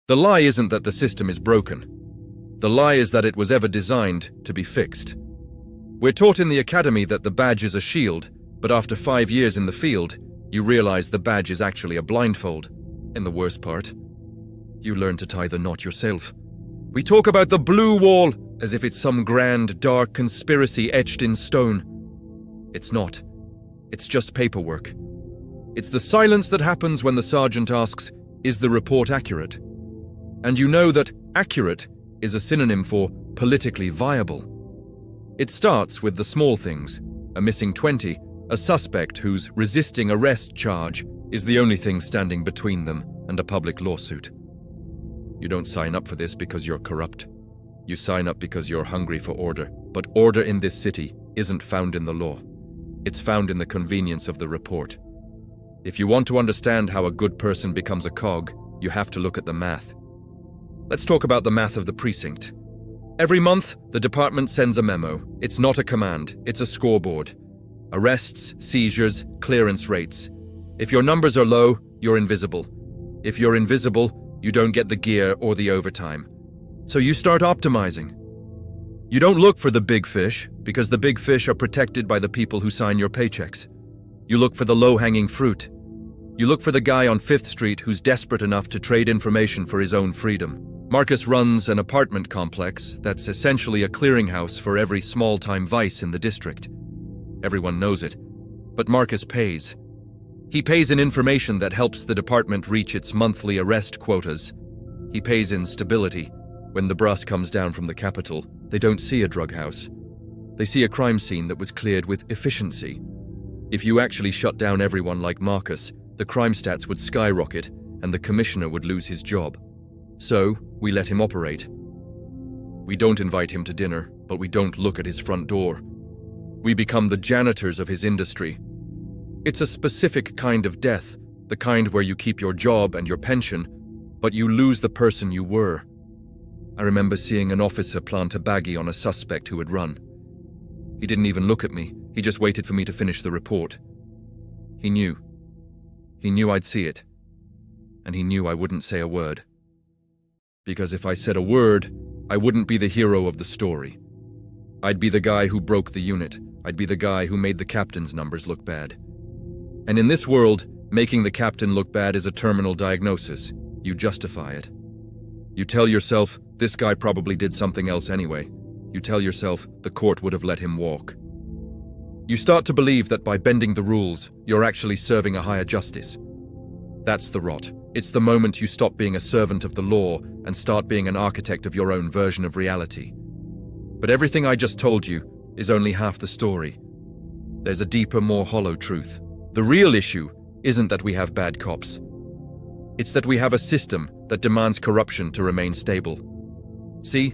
The lie isn't that the system is broken. The lie is that it was ever designed to be fixed. We're taught in the academy that the badge is a shield, but after 5 years in the field, you realize the badge is actually a blindfold. And the worst part, you learn to tie the knot yourself. We talk about the blue wall as if it's some grand, dark conspiracy etched in stone. It's not. It's just paperwork. It's the silence that happens when the sergeant asks, "Is the report accurate?" And you know that accurate is a synonym for politically viable. It starts with the small things, a missing 20, a suspect whose resisting arrest charge is the only thing standing between them and a public lawsuit. You don't sign up for this because you're corrupt. You sign up because you're hungry for order. But order in this city isn't found in the law. It's found in the convenience of the report. If you want to understand how a good person becomes a cog, you have to look at the math. Let's talk about the math of the precinct. Every month, the department sends a memo. It's not a command, it's a scoreboard. Arrests, seizures, clearance rates. If your numbers are low, you're invisible. If you're invisible, you don't get the gear or the overtime. So you start optimizing. You don't look for the big fish, because the big fish are protected by the people who sign your paychecks. You look for the low-hanging fruit. You look for the guy on 5th Street who's desperate enough to trade information for his own freedom. Marcus runs an apartment complex that's essentially a clearinghouse for every small-time vice in the district. Everyone knows it, but Marcus pays. He pays in information that helps the department reach its monthly arrest quotas. He pays in stability. When the brass comes down from the Capitol, they don't see a drug house. They see a crime scene that was cleared with efficiency. If you actually shut down everyone like Marcus, the crime stats would skyrocket and the commissioner would lose his job. So, we let him operate. We don't invite him to dinner, but we don't look at his front door. We become the janitors of his industry. It's a specific kind of death, the kind where you keep your job and your pension, but you lose the person you were. I remember seeing an officer plant a baggie on a suspect who had run. He didn't even look at me, he just waited for me to finish the report. He knew. He knew I'd see it. And he knew I wouldn't say a word. Because if I said a word, I wouldn't be the hero of the story. I'd be the guy who broke the unit. I'd be the guy who made the captain's numbers look bad. And in this world, making the captain look bad is a terminal diagnosis. You justify it. You tell yourself, this guy probably did something else anyway. You tell yourself, the court would have let him walk. You start to believe that by bending the rules, you're actually serving a higher justice. That's the rot. It's the moment you stop being a servant of the law and start being an architect of your own version of reality. But everything I just told you is only half the story. There's a deeper, more hollow truth. The real issue isn't that we have bad cops. It's that we have a system that demands corruption to remain stable. See,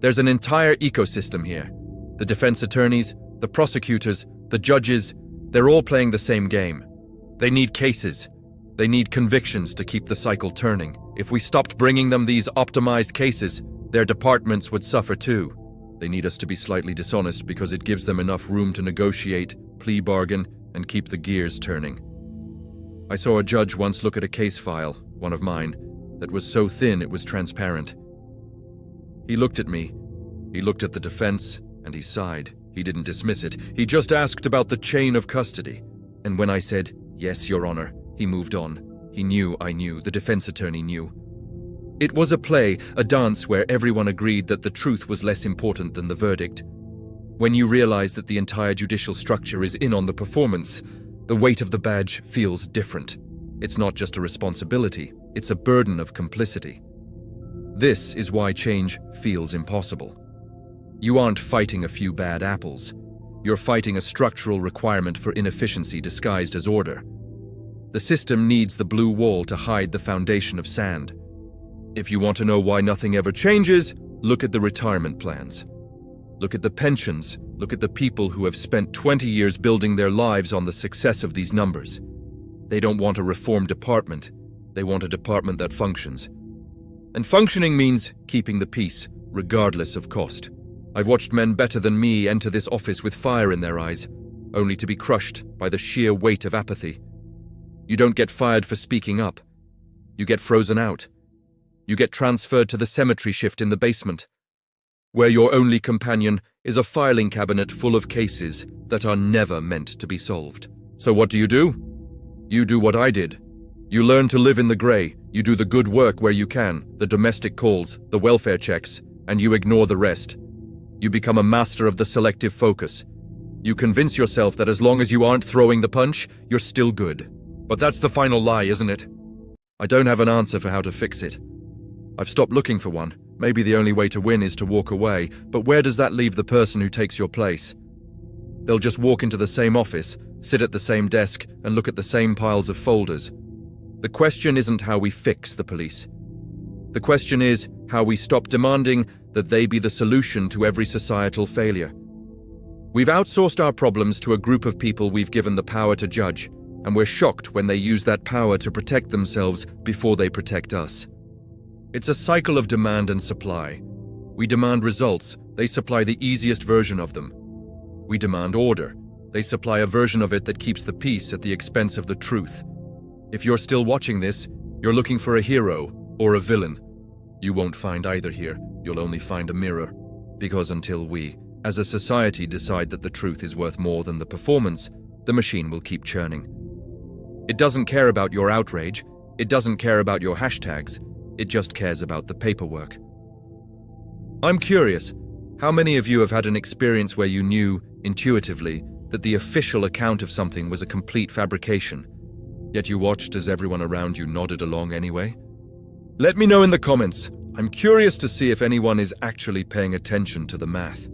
there's an entire ecosystem here. The defense attorneys, the prosecutors, the judges, they're all playing the same game. They need cases. They need convictions to keep the cycle turning. If we stopped bringing them these optimized cases, their departments would suffer too. They need us to be slightly dishonest because it gives them enough room to negotiate, plea bargain, and keep the gears turning. I saw a judge once look at a case file, one of mine, that was so thin it was transparent. He looked at me, he looked at the defense, and he sighed. He didn't dismiss it. He just asked about the chain of custody. And when I said, "Yes, Your Honor," he moved on. He knew I knew, the defense attorney knew. It was a play, a dance where everyone agreed that the truth was less important than the verdict. When you realize that the entire judicial structure is in on the performance, the weight of the badge feels different. It's not just a responsibility, it's a burden of complicity. This is why change feels impossible. You aren't fighting a few bad apples. You're fighting a structural requirement for inefficiency disguised as order. The system needs the blue wall to hide the foundation of sand. If you want to know why nothing ever changes, look at the retirement plans. Look at the pensions. Look at the people who have spent 20 years building their lives on the success of these numbers. They don't want a reformed department. They want a department that functions. And functioning means keeping the peace, regardless of cost. I've watched men better than me enter this office with fire in their eyes, only to be crushed by the sheer weight of apathy. You don't get fired for speaking up. You get frozen out. You get transferred to the cemetery shift in the basement, where your only companion is a filing cabinet full of cases that are never meant to be solved. So what do? You do what I did. You learn to live in the grey. You do the good work where you can, the domestic calls, the welfare checks, and you ignore the rest. You become a master of the selective focus. You convince yourself that as long as you aren't throwing the punch, you're still good. But that's the final lie, isn't it? I don't have an answer for how to fix it. I've stopped looking for one. Maybe the only way to win is to walk away, but where does that leave the person who takes your place? They'll just walk into the same office, sit at the same desk, and look at the same piles of folders. The question isn't how we fix the police. The question is how we stop demanding that they be the solution to every societal failure. We've outsourced our problems to a group of people we've given the power to judge, and we're shocked when they use that power to protect themselves before they protect us. It's a cycle of demand and supply. We demand results, they supply the easiest version of them. We demand order. They supply a version of it that keeps the peace at the expense of the truth. If you're still watching this, you're looking for a hero or a villain. You won't find either here. You'll only find a mirror. Because until we, as a society, decide that the truth is worth more than the performance, the machine will keep churning. It doesn't care about your outrage. It doesn't care about your hashtags. It just cares about the paperwork. I'm curious, how many of you have had an experience where you knew, intuitively, that the official account of something was a complete fabrication, yet you watched as everyone around you nodded along anyway? Let me know in the comments. I'm curious to see if anyone is actually paying attention to the math.